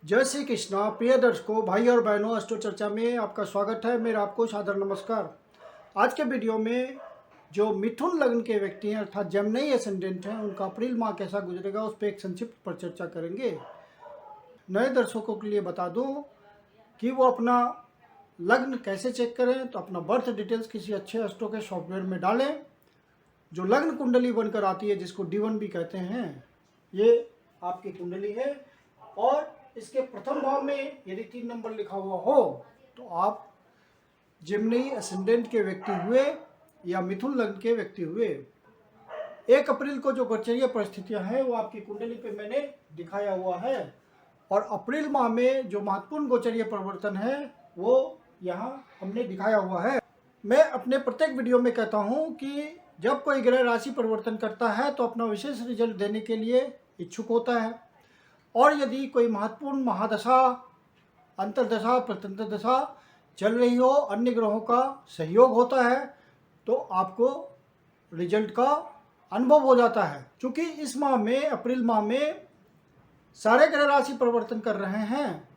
जय श्री कृष्णा। प्रिय दर्शकों, भाई और बहनों, अष्टो चर्चा में आपका स्वागत है। मेरा आपको सादर नमस्कार। आज के वीडियो में जो मिथुन लग्न के व्यक्ति हैं अर्थात जेमिनी एसेंडेंट हैं, उनका अप्रैल माह कैसा गुजरेगा उस पर एक संक्षिप्त पर चर्चा करेंगे। नए दर्शकों के लिए बता दूं कि वो अपना लग्न कैसे चेक करें। तो अपना बर्थ डिटेल्स किसी अच्छे अष्टो के सॉफ्टवेयर में डालें। जो लग्न कुंडली बनकर आती है, जिसको D1 भी कहते हैं, ये आपकी कुंडली है। और इसके प्रथम भाव में यदि 3 नंबर लिखा हुआ हो तो आप जेमिनी असेंडेंट के व्यक्ति हुए या मिथुन लग्न के व्यक्ति हुए। 1 अप्रैल को जो गोचरीय परिस्थितियां हैं वो आपकी कुंडली पे मैंने दिखाया हुआ है। और अप्रैल माह में जो महत्वपूर्ण गोचरीय परिवर्तन है वो यहाँ हमने दिखाया हुआ है। मैं अपने प्रत्येक वीडियो में कहता हूँ कि जब कोई ग्रह राशि परिवर्तन करता है तो अपना विशेष रिजल्ट देने के लिए इच्छुक होता है। और यदि कोई महत्वपूर्ण महादशा, अंतर्दशा, प्रत्यंतर दशा चल रही हो, अन्य ग्रहों का सहयोग होता है, तो आपको रिजल्ट का अनुभव हो जाता है। क्योंकि इस माह में, अप्रैल माह में, सारे ग्रह राशि परिवर्तन कर रहे हैं,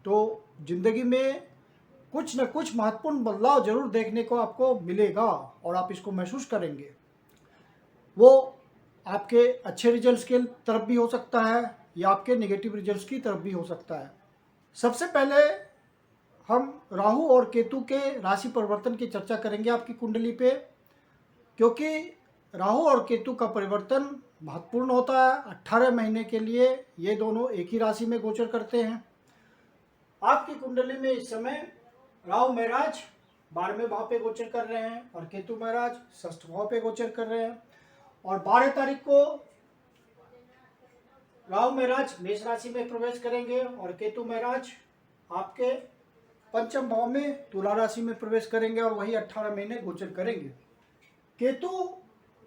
तो जिंदगी में कुछ न कुछ महत्वपूर्ण बदलाव जरूर देखने को आपको मिलेगा और आप इसको महसूस करेंगे। वो आपके अच्छे रिजल्ट्स की तरफ भी हो सकता है या आपके नेगेटिव रिजल्ट्स की तरफ भी हो सकता है। सबसे पहले हम राहु और केतु के राशि परिवर्तन की चर्चा करेंगे आपकी कुंडली पे, क्योंकि राहु और केतु का परिवर्तन महत्वपूर्ण होता है। 18 महीने के लिए ये दोनों एक ही राशि में गोचर करते हैं। आपकी कुंडली में इस समय राहु महाराज 12वें भाव पे गोचर कर रहे हैं और केतु महाराज 6ठ भाव पे गोचर कर रहे हैं। और 12 तारीख को राहु महाराज मेष राशि में प्रवेश करेंगे और केतु महाराज आपके पंचम भाव में तुला राशि में प्रवेश करेंगे और वही 18 महीने गोचर करेंगे। केतु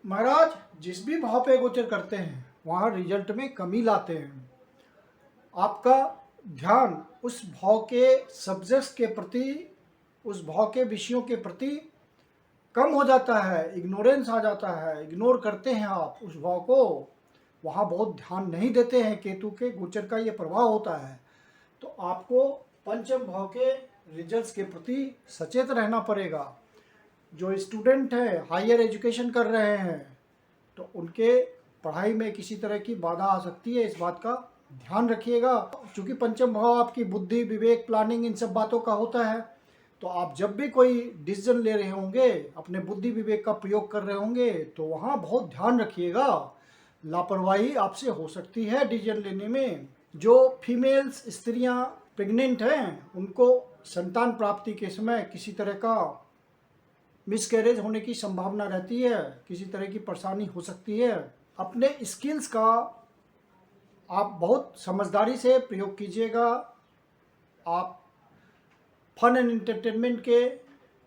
महाराज जिस भी भाव पे गोचर करते हैं वहाँ रिजल्ट में कमी लाते हैं। आपका ध्यान उस भाव के सब्जेक्ट्स के प्रति, उस भाव के विषयों के प्रति कम हो जाता है, इग्नोरेंस आ जाता है, इग्नोर करते हैं आप उस भाव को, वहाँ बहुत ध्यान नहीं देते हैं। केतु के गोचर का ये प्रभाव होता है। तो आपको पंचम भाव के रिजल्ट्स के प्रति सचेत रहना पड़ेगा। जो स्टूडेंट हैं, हायर एजुकेशन कर रहे हैं, तो उनके पढ़ाई में किसी तरह की बाधा आ सकती है, इस बात का ध्यान रखिएगा। क्योंकि पंचम भाव आपकी बुद्धि, विवेक, प्लानिंग, इन सब बातों का होता है। तो आप जब भी कोई डिसीजन ले रहे होंगे, अपने बुद्धि विवेक का प्रयोग कर रहे होंगे, तो वहाँ बहुत ध्यान रखिएगा। लापरवाही आपसे हो सकती है डिसीजन लेने में। जो फीमेल्स, स्त्रियां प्रेग्नेंट हैं, उनको संतान प्राप्ति के समय किसी तरह का मिसकैरेज होने की संभावना रहती है, किसी तरह की परेशानी हो सकती है। अपने स्किल्स का आप बहुत समझदारी से प्रयोग कीजिएगा। आप फन एंड एंटरटेनमेंट के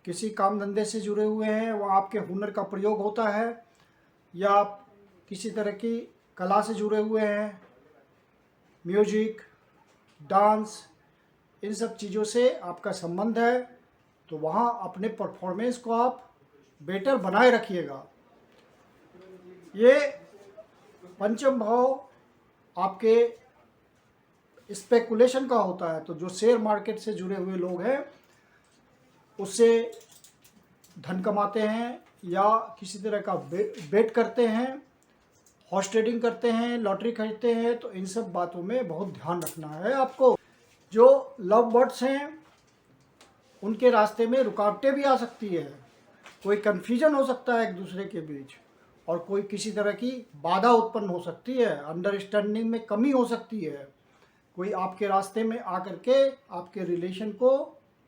किसी काम धंधे से जुड़े हुए हैं, वहाँ आपके हुनर का प्रयोग होता है, या आप किसी तरह की कला से जुड़े हुए हैं, म्यूजिक, डांस, इन सब चीज़ों से आपका संबंध है, तो वहाँ अपने परफॉर्मेंस को आप बेटर बनाए रखिएगा। ये पंचम भाव आपके स्पेकुलेशन का होता है। तो जो शेयर मार्केट से जुड़े हुए लोग हैं, उससे धन कमाते हैं या किसी तरह का बेट करते हैं, हॉर्स ट्रेडिंग करते हैं, लॉटरी खरीदते हैं, तो इन सब बातों में बहुत ध्यान रखना है आपको। जो लव बर्ड्स हैं, उनके रास्ते में रुकावटें भी आ सकती है, कोई कन्फ्यूजन हो सकता है एक दूसरे के बीच, और कोई किसी तरह की बाधा उत्पन्न हो सकती है, अंडरस्टैंडिंग में कमी हो सकती है। कोई आपके रास्ते में आकर के आपके रिलेशन को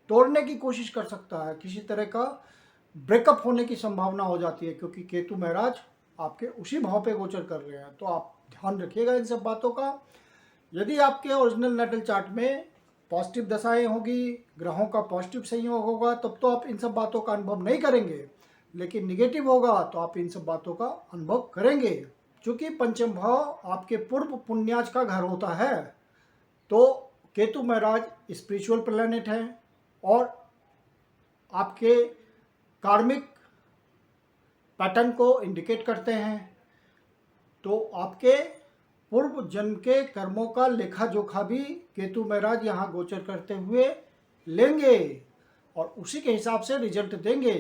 तोड़ने की कोशिश कर सकता है, किसी तरह का ब्रेकअप होने की संभावना हो जाती है, क्योंकि केतु महाराज आपके उसी भाव पे गोचर कर रहे हैं। तो आप ध्यान रखिएगा इन सब बातों का। यदि आपके ओरिजिनल नेटल चार्ट में पॉजिटिव दशाएं होगी, ग्रहों का पॉजिटिव संयोग होगा, तब तो आप इन सब बातों का अनुभव नहीं करेंगे। लेकिन निगेटिव होगा तो आप इन सब बातों का अनुभव करेंगे। क्योंकि पंचम भाव आपके पूर्व पुण्याज का घर होता है। तो केतु महाराज स्पिरिचुअल प्लैनेट हैं और आपके कार्मिक पैटर्न को इंडिकेट करते हैं। तो आपके पूर्व जन्म के कर्मों का लेखा जोखा भी केतु महाराज यहाँ गोचर करते हुए लेंगे और उसी के हिसाब से रिजल्ट देंगे।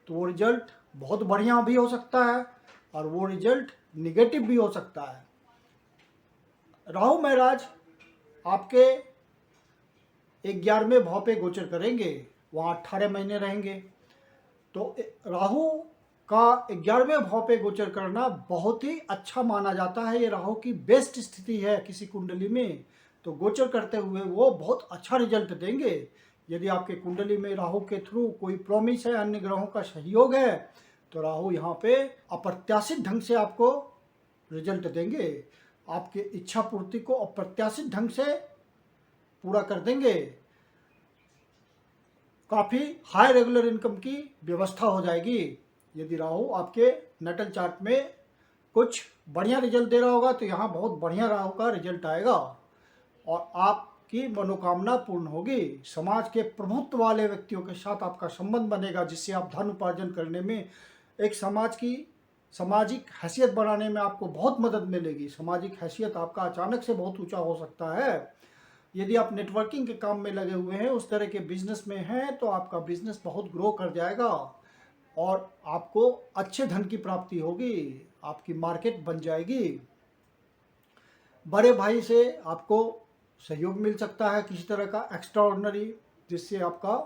तो वो रिजल्ट बहुत बढ़िया भी हो सकता है और वो रिजल्ट निगेटिव भी हो सकता है। राहु महाराज आपके 11वें भाव पे गोचर करेंगे, वहाँ 18 महीने रहेंगे। तो राहु का 11वें भाव पे गोचर करना बहुत ही अच्छा माना जाता है। ये राहु की बेस्ट स्थिति है किसी कुंडली में, तो गोचर करते हुए वो बहुत अच्छा रिजल्ट देंगे। यदि आपके कुंडली में राहु के थ्रू कोई प्रॉमिस है, अन्य ग्रहों का सहयोग है, तो राहु यहाँ पे अप्रत्याशित ढंग से आपको रिजल्ट देंगे। आपके इच्छा पूर्ति को अप्रत्याशित ढंग से पूरा कर देंगे। काफ़ी हाई रेगुलर इनकम की व्यवस्था हो जाएगी। यदि राहु आपके नटल चार्ट में कुछ बढ़िया रिजल्ट दे रहा होगा तो यहाँ बहुत बढ़िया राहु का रिजल्ट आएगा और आपकी मनोकामना पूर्ण होगी। समाज के प्रभुत्व वाले व्यक्तियों के साथ आपका संबंध बनेगा, जिससे आप धन उपार्जन करने में, एक सामाजिक हैसियत बनाने में आपको बहुत मदद मिलेगी। सामाजिक हैसियत आपका अचानक से बहुत ऊंचा हो सकता है। यदि आप नेटवर्किंग के काम में लगे हुए हैं, उस तरह के बिजनेस में हैं, तो आपका बिजनेस बहुत ग्रो कर जाएगा और आपको अच्छे धन की प्राप्ति होगी, आपकी मार्केट बन जाएगी। बड़े भाई से आपको सहयोग मिल सकता है किसी तरह का एक्स्ट्रा ऑर्डिनरी, जिससे आपका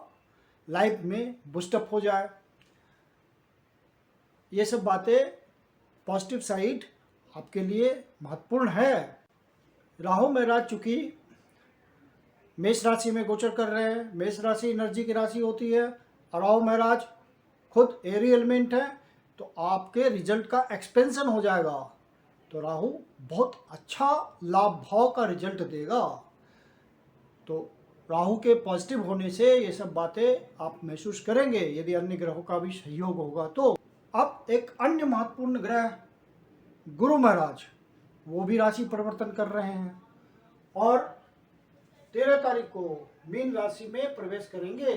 लाइफ में बूस्टअप हो जाए। ये सब बातें पॉजिटिव साइड आपके लिए महत्वपूर्ण है। राहु महाराज चूंकि मेष राशि में गोचर कर रहे हैं, मेष राशि एनर्जी की राशि होती है और राहु महाराज खुद एरी एलिमेंट है, तो आपके रिजल्ट का एक्सपेंशन हो जाएगा। तो राहु बहुत अच्छा लाभ भाव का रिजल्ट देगा। तो राहु के पॉजिटिव होने से ये सब बातें आप महसूस करेंगे, यदि अन्य ग्रहों का भी सहयोग होगा तो। अब एक अन्य महत्वपूर्ण ग्रह गुरु महाराज, वो भी राशि परिवर्तन कर रहे हैं और 13 तारीख को मीन राशि में प्रवेश करेंगे।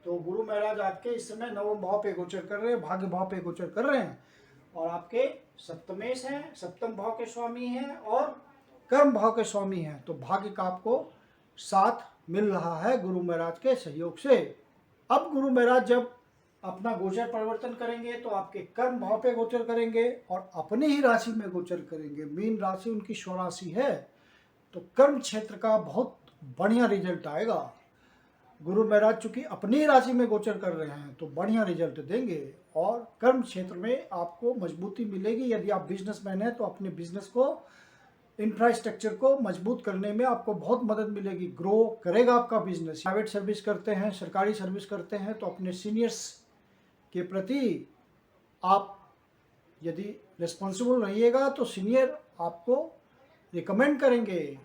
तो गुरु महाराज आपके इस समय 9वें भाव पे गोचर कर रहे हैं, भाग्य भाव पे गोचर कर रहे हैं और आपके सप्तमेश हैं, सप्तम भाव के स्वामी हैं और कर्म भाव के स्वामी हैं। तो भाग्य का आपको साथ मिल रहा है गुरु महाराज के सहयोग से। अब गुरु महाराज जब अपना गोचर परिवर्तन करेंगे तो आपके कर्म भाव पे गोचर करेंगे और अपनी ही राशि में गोचर करेंगे। मीन राशि उनकी स्वराशि है, तो कर्म क्षेत्र का बहुत बढ़िया रिजल्ट आएगा। गुरु महाराज चूंकि अपनी राशि में गोचर कर रहे हैं तो बढ़िया रिजल्ट देंगे और कर्म क्षेत्र में आपको मजबूती मिलेगी। यदि आप बिजनेसमैन हैं तो अपने बिजनेस को, इंफ्रास्ट्रक्चर को मजबूत करने में आपको बहुत मदद मिलेगी, ग्रो करेगा आपका बिजनेस। प्राइवेट सर्विस करते हैं, सरकारी सर्विस करते हैं, तो अपने सीनियर्स के प्रति आप यदि रिस्पॉन्सिबल रहिएगा तो सीनियर आपको रिकमेंड करेंगे,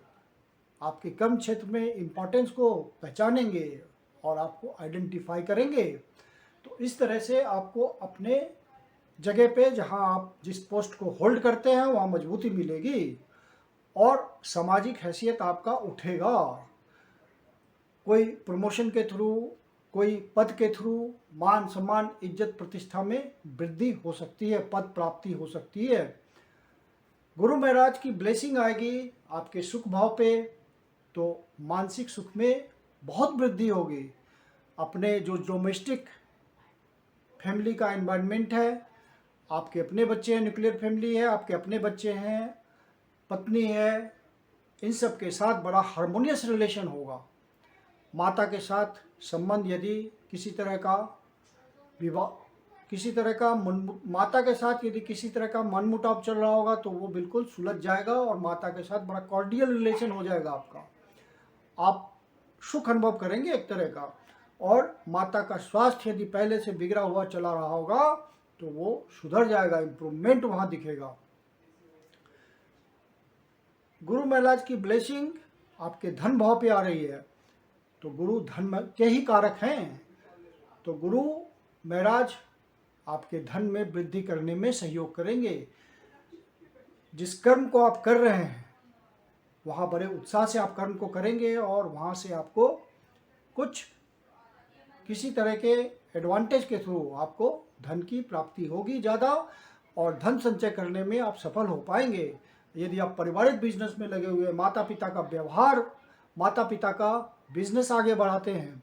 आपके कर्म क्षेत्र में इम्पोर्टेंस को पहचानेंगे और आपको आइडेंटिफाई करेंगे। तो इस तरह से आपको अपने जगह पे, जहां आप जिस पोस्ट को होल्ड करते हैं, वहां मजबूती मिलेगी और सामाजिक हैसियत आपका उठेगा। कोई प्रमोशन के थ्रू, कोई पद के थ्रू मान सम्मान, इज्जत प्रतिष्ठा में वृद्धि हो सकती है, पद प्राप्ति हो सकती है। गुरु महाराज की ब्लेसिंग आएगी आपके सुख भाव पे, तो मानसिक सुख में बहुत वृद्धि होगी। अपने जो डोमेस्टिक फैमिली का एनवायरनमेंट है, आपके अपने बच्चे हैं, न्यूक्लियर फैमिली है, आपके अपने बच्चे हैं, पत्नी है, इन सब के साथ बड़ा हार्मोनियस रिलेशन होगा। माता के साथ संबंध, यदि किसी तरह का विवाह, माता के साथ यदि किसी तरह का मनमुटाव चल रहा होगा तो वो बिल्कुल सुलझ जाएगा और माता के साथ बड़ा कॉर्डियल रिलेशन हो जाएगा आपका। आप सुख अनुभव करेंगे एक तरह का। और माता का स्वास्थ्य यदि पहले से बिगड़ा हुआ चला रहा होगा तो वो सुधर जाएगा, इम्प्रूवमेंट वहाँ दिखेगा। गुरु महाराज की ब्लेसिंग आपके धन भाव पे आ रही है, तो गुरु धन के ही कारक हैं, तो गुरु महाराज आपके धन में वृद्धि करने में सहयोग करेंगे। जिस कर्म को आप कर रहे हैं वहाँ बड़े उत्साह से आप कर्म को करेंगे और वहाँ से आपको कुछ किसी तरह के एडवांटेज के थ्रू आपको धन की प्राप्ति होगी ज़्यादा और धन संचय करने में आप सफल हो पाएंगे। यदि आप पारिवारिक बिजनेस में लगे हुए हैं, माता पिता का व्यवहार, माता पिता का बिजनेस आगे बढ़ाते हैं,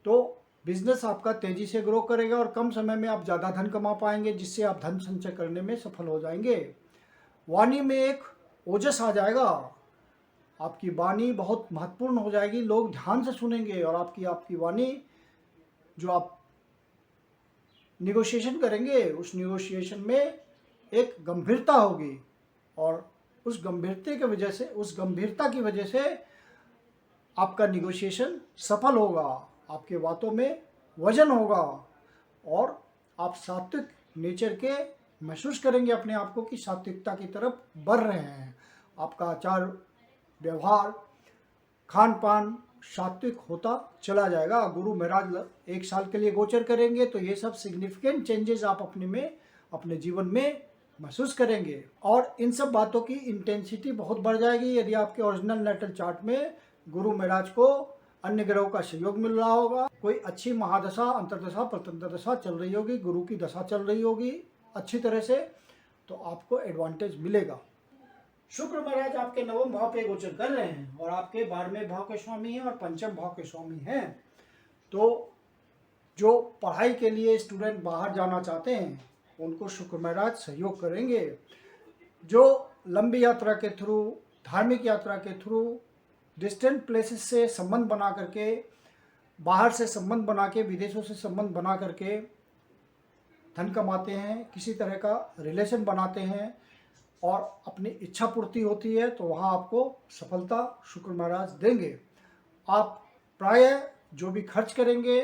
तो बिजनेस आपका तेज़ी से ग्रो करेगा और कम समय में आप ज़्यादा धन कमा पाएंगे, जिससे आप धन संचय करने में सफल हो जाएंगे। वाणी में एक ओजस आ जाएगा, आपकी वाणी बहुत महत्वपूर्ण हो जाएगी, लोग ध्यान से सुनेंगे और आपकी वाणी जो आप निगोशिएशन करेंगे उस निगोशिएशन में एक गंभीरता होगी और उस गंभीरता की वजह से आपका निगोशिएशन सफल होगा, आपके बातों में वजन होगा और आप सात्विक नेचर के महसूस करेंगे अपने आप को कि सात्विकता की तरफ बढ़ रहे हैं। आपका आचार व्यवहार खान पान सात्विक होता चला जाएगा। गुरु महाराज 1 साल के लिए गोचर करेंगे, तो ये सब सिग्निफिकेंट चेंजेस आप अपने जीवन में महसूस करेंगे और इन सब बातों की इंटेंसिटी बहुत बढ़ जाएगी यदि आपके ओरिजिनल नेटल चार्ट में गुरु महाराज को अन्य ग्रहों का सहयोग मिल रहा होगा, कोई अच्छी महादशा, अंतरदशा, प्रत्यंतर दशा चल रही होगी, गुरु की दशा चल रही होगी अच्छी तरह से, तो आपको एडवांटेज मिलेगा। शुक्र महाराज आपके 9वें भाव पे गोचर कर रहे हैं और आपके 12वें भाव के स्वामी हैं और 5वें भाव के स्वामी हैं। तो जो पढ़ाई के लिए स्टूडेंट बाहर जाना चाहते हैं उनको शुक्र महाराज सहयोग करेंगे। जो लंबी यात्रा के थ्रू, धार्मिक यात्रा के थ्रू, डिस्टेंट प्लेसेस से संबंध बना करके, बाहर से संबंध बना के, विदेशों से संबंध बना करके धन कमाते हैं, किसी तरह का रिलेशन बनाते हैं और अपनी इच्छा पूर्ति होती है, तो वहाँ आपको सफलता शुक्र महाराज देंगे। आप प्रायः जो भी खर्च करेंगे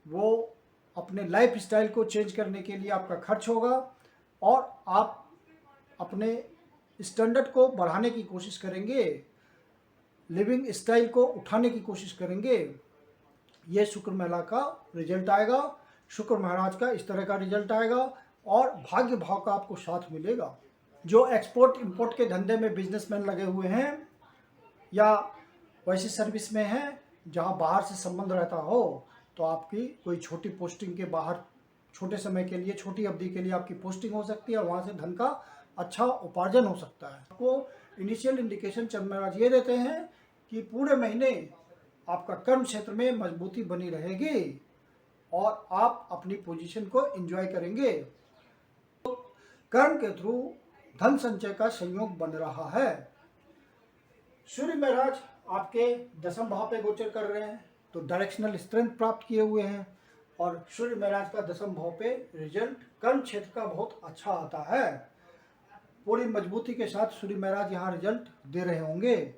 वो अपने लाइफ स्टाइल को चेंज करने के लिए आपका खर्च होगा और आप अपने स्टैंडर्ड को बढ़ाने की कोशिश करेंगे, लिविंग स्टाइल को उठाने की कोशिश करेंगे। ये शुक्र मेला का रिजल्ट आएगा, शुक्र महाराज का इस तरह का रिजल्ट आएगा और भाग्य भाव का आपको साथ मिलेगा। जो एक्सपोर्ट इंपोर्ट के धंधे में बिजनेसमैन लगे हुए हैं या वैसी सर्विस में हैं जहां बाहर से संबंध रहता हो, तो आपकी कोई छोटी पोस्टिंग के बाहर छोटे समय के लिए, छोटी अवधि के लिए आपकी पोस्टिंग हो सकती है और वहाँ से धन का अच्छा उपार्जन हो सकता है। आपको इनिशियल इंडिकेशन चंद्र महाराज ये देते हैं कि पूरे महीने आपका कर्म क्षेत्र में मजबूती बनी रहेगी और आप अपनी पोजीशन को एंजॉय करेंगे। तो कर्म के थ्रू धन संचय का संयोग बन रहा है। सूर्य महाराज आपके 10वें भाव पे गोचर कर रहे हैं, तो डायरेक्शनल स्ट्रेंथ प्राप्त किए हुए हैं और सूर्य महाराज का 10वें भाव पे रिजल्ट कर्म क्षेत्र का बहुत अच्छा आता है। पूरी मजबूती के साथ सूर्य महाराज यहाँ रिजल्ट दे रहे होंगे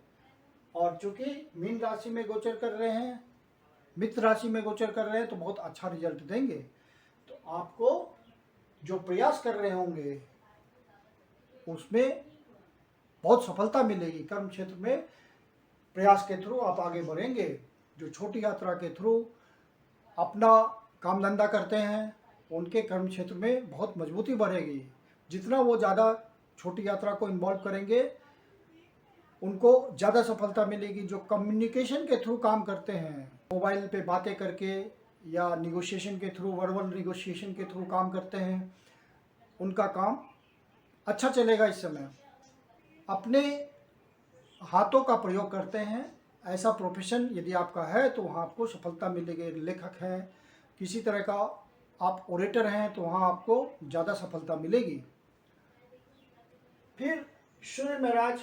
और चूंकि मीन राशि में गोचर कर रहे हैं, मित्र राशि में गोचर कर रहे हैं, तो बहुत अच्छा रिजल्ट देंगे। तो आपको जो प्रयास कर रहे होंगे उसमें बहुत सफलता मिलेगी। कर्म क्षेत्र में प्रयास के थ्रू आप आगे बढ़ेंगे। जो छोटी यात्रा के थ्रू अपना काम धंधा करते हैं उनके कर्म क्षेत्र में बहुत मजबूती बढ़ेगी। जितना वो ज़्यादा छोटी यात्रा को इन्वॉल्व करेंगे उनको ज़्यादा सफलता मिलेगी। जो कम्युनिकेशन के थ्रू काम करते हैं, मोबाइल पे बातें करके या निगोशिएशन के थ्रू, वर्बल निगोशिएशन के थ्रू काम करते हैं, उनका काम अच्छा चलेगा। इस समय अपने हाथों का प्रयोग करते हैं, ऐसा प्रोफेशन यदि आपका है तो वहाँ आपको सफलता मिलेगी। लेखक हैं, किसी तरह का आप ओरेटर हैं, तो वहाँ आपको ज़्यादा सफलता मिलेगी। फिर सूर्य महाराज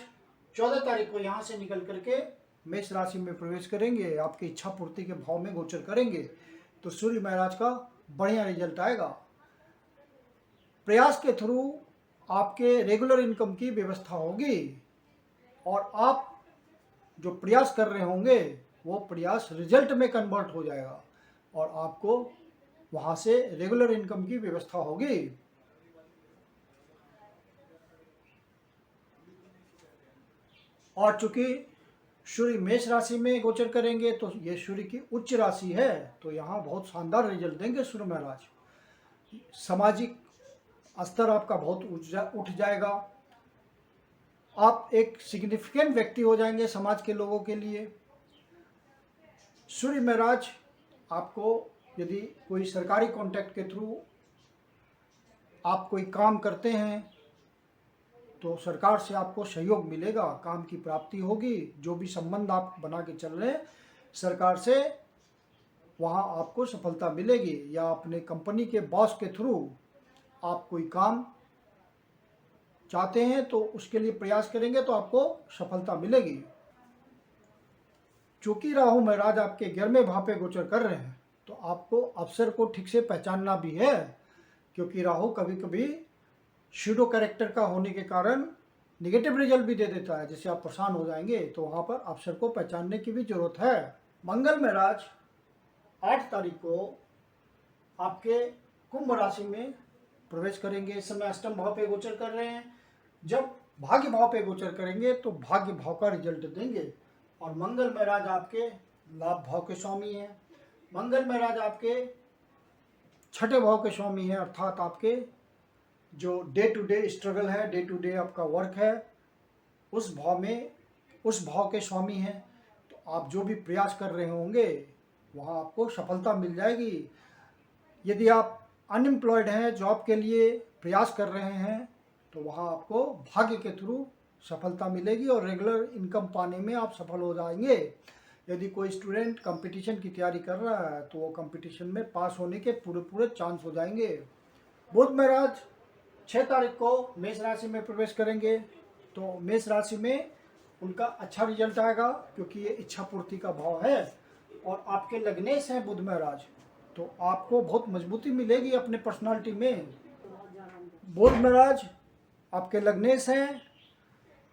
14 तारीख को यहाँ से निकल करके मेष राशि में प्रवेश करेंगे, आपकी इच्छा पूर्ति के भाव में गोचर करेंगे, तो सूर्य महाराज का बढ़िया रिजल्ट आएगा। प्रयास के थ्रू आपके रेगुलर इनकम की व्यवस्था होगी और आप जो प्रयास कर रहे होंगे वो प्रयास रिजल्ट में कन्वर्ट हो जाएगा और आपको वहाँ से रेगुलर इनकम की व्यवस्था होगी। और चूंकि सूर्य मेष राशि में गोचर करेंगे तो ये सूर्य की उच्च राशि है, तो यहाँ बहुत शानदार रिजल्ट देंगे सूर्य महाराज। सामाजिक स्तर आपका बहुत उठ जाएगा, आप एक सिग्निफिकेंट व्यक्ति हो जाएंगे समाज के लोगों के लिए। सूर्य महाराज आपको यदि कोई सरकारी कॉन्ट्रैक्ट के थ्रू आप कोई काम करते हैं तो सरकार से आपको सहयोग मिलेगा, काम की प्राप्ति होगी। जो भी संबंध आप बना के चल रहे हैं सरकार से, वहाँ आपको सफलता मिलेगी। या अपने कंपनी के बॉस के थ्रू आप कोई काम चाहते हैं तो उसके लिए प्रयास करेंगे तो आपको सफलता मिलेगी। चूंकि राहु महाराज आपके 11वें भाव पे गोचर कर रहे हैं तो आपको अवसर को ठीक से पहचानना भी है, क्योंकि राहु कभी कभी शूडो कैरेक्टर का होने के कारण निगेटिव रिजल्ट भी दे देता है, जिससे आप परेशान हो जाएंगे। तो वहाँ पर अवसर को पहचानने की भी जरूरत है। मंगल महाराज 8 तारीख को आपके कुंभ राशि में प्रवेश करेंगे। इस समय अष्टम भाव पे गोचर कर रहे हैं। जब भाग्य भाव पे गोचर करेंगे तो भाग्य भाव का रिजल्ट देंगे। और मंगल महाराज आपके लाभ भाव के स्वामी हैं। मंगल महाराज आपके 6ठे भाव के स्वामी हैं, अर्थात आपके जो डे टू डे स्ट्रगल है, डे टू डे आपका वर्क है, उस भाव के स्वामी हैं। तो आप जो भी प्रयास कर रहे होंगे वहाँ आपको सफलता मिल जाएगी। यदि आप अनएम्प्लॉयड हैं, जॉब के लिए प्रयास कर रहे हैं, तो वहाँ आपको भाग्य के थ्रू सफलता मिलेगी और रेगुलर इनकम पाने में आप सफल हो जाएंगे। यदि कोई स्टूडेंट कंपटीशन की तैयारी कर रहा है तो वो कंपटीशन में पास होने के पूरे चांस हो जाएंगे। बुध महाराज 6 तारीख को मेष राशि में प्रवेश करेंगे। तो मेष राशि में उनका अच्छा रिजल्ट आएगा, क्योंकि ये इच्छा पूर्ति का भाव है और आपके लग्नेश हैं बुध महाराज, तो आपको बहुत मजबूती मिलेगी अपने पर्सनालिटी में। बुध महाराज आपके लग्नेश हैं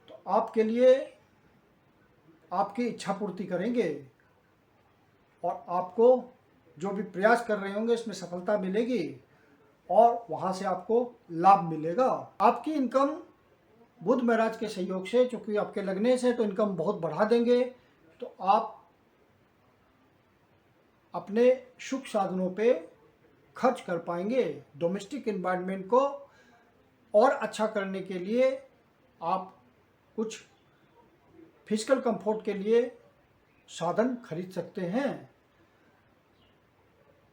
तो आपके लिए आपकी इच्छा पूर्ति करेंगे और आपको जो भी प्रयास कर रहे होंगे इसमें सफलता मिलेगी और वहाँ से आपको लाभ मिलेगा। आपकी इनकम बुध महाराज के सहयोग से, चूंकि आपके लगने से, तो इनकम बहुत बढ़ा देंगे। तो आप अपने सुख साधनों पे खर्च कर पाएंगे। डोमेस्टिक एनवायरनमेंट को और अच्छा करने के लिए आप कुछ फिजिकल कंफर्ट के लिए साधन खरीद सकते हैं,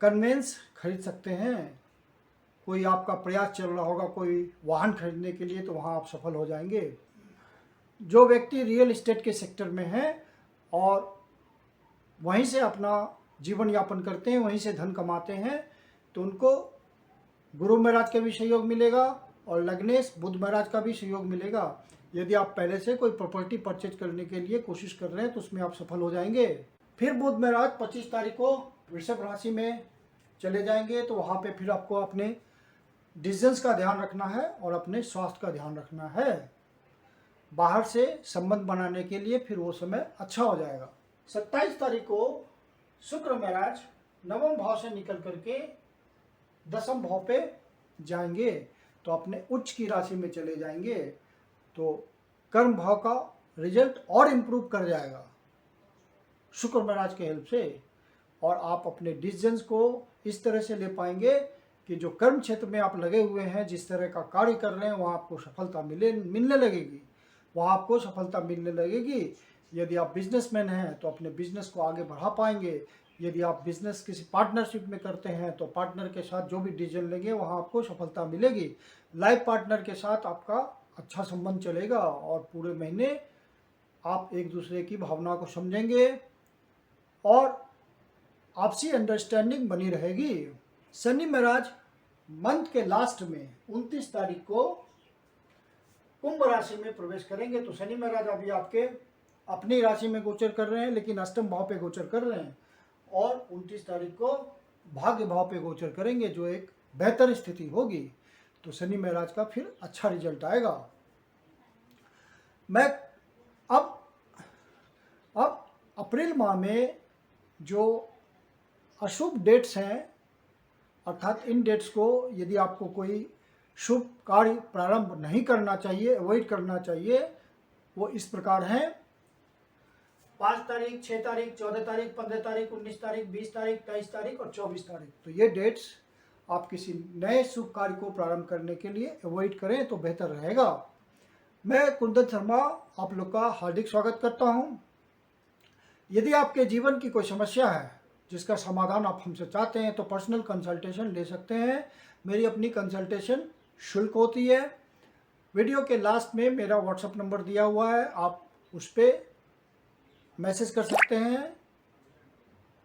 कन्वेंस खरीद सकते हैं। कोई आपका प्रयास चल रहा होगा कोई वाहन खरीदने के लिए, तो वहाँ आप सफल हो जाएंगे। जो व्यक्ति रियल एस्टेट के सेक्टर में हैं और वहीं से अपना जीवन यापन करते हैं, वहीं से धन कमाते हैं, तो उनको गुरु महाराज का भी सहयोग मिलेगा और लग्नेश बुध महाराज का भी सहयोग मिलेगा। यदि आप पहले से कोई प्रॉपर्टी परचेज करने के लिए कोशिश कर रहे हैं तो उसमें आप सफल हो जाएंगे। फिर बुध महाराज 25 तारीख को वृषभ राशि में चले जाएंगे। तो वहाँ पे फिर आपको अपने डिसीजंस का ध्यान रखना है और अपने स्वास्थ्य का ध्यान रखना है। बाहर से संबंध बनाने के लिए फिर वो समय अच्छा हो जाएगा। 27 तारीख को शुक्र महाराज 9वें भाव से निकल करके 10वें भाव पे जाएंगे, तो अपने उच्च की राशि में चले जाएंगे। तो कर्म भाव का रिजल्ट और इम्प्रूव कर जाएगा शुक्र महाराज के हेल्प से, और आप अपने डिसीजंस को इस तरह से ले पाएंगे कि जो कर्म क्षेत्र में आप लगे हुए हैं, जिस तरह का कार्य कर रहे हैं, वहाँ आपको सफलता मिलने लगेगी, वहाँ आपको सफलता मिलने लगेगी। यदि आप बिजनेसमैन हैं तो अपने बिजनेस को आगे बढ़ा पाएंगे। यदि आप बिजनेस किसी पार्टनरशिप में करते हैं तो पार्टनर के साथ जो भी डिसीजन लेंगे वहाँ आपको सफलता मिलेगी। लाइफ पार्टनर के साथ आपका अच्छा संबंध चलेगा और पूरे महीने आप एक दूसरे की भावना को समझेंगे और आपसी अंडरस्टैंडिंग बनी रहेगी। शनि महाराज मंथ के लास्ट में 29 तारीख को कुंभ राशि में प्रवेश करेंगे। तो शनि महाराज अभी आपके अपनी राशि में गोचर कर रहे हैं, लेकिन अष्टम भाव पे गोचर कर रहे हैं, और 29 तारीख को भाग्य भाव पे गोचर करेंगे, जो एक बेहतर स्थिति होगी। तो शनि महाराज का फिर अच्छा रिजल्ट आएगा। मैं अब अप्रैल माह में जो अशुभ डेट्स हैं, अर्थात इन डेट्स को यदि आपको कोई शुभ कार्य प्रारंभ नहीं करना चाहिए, अवॉइड करना चाहिए, वो इस प्रकार हैं। 5 तारीख, 6 तारीख, 14 तारीख, 15 तारीख, 19 तारीख, 20 तारीख, 23 तारीख और 24 तारीख। तो ये डेट्स आप किसी नए शुभ कार्य को प्रारंभ करने के लिए अवॉइड करें तो बेहतर रहेगा। मैं कुंदन शर्मा आप लोग का हार्दिक स्वागत करता हूँ। यदि आपके जीवन की कोई समस्या है जिसका समाधान आप हमसे चाहते हैं तो पर्सनल कंसल्टेशन ले सकते हैं। मेरी अपनी कंसल्टेशन शुल्क होती है। वीडियो के लास्ट में मेरा व्हाट्सएप नंबर दिया हुआ है, आप उस पर मैसेज कर सकते हैं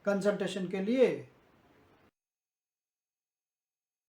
कंसल्टेशन के लिए।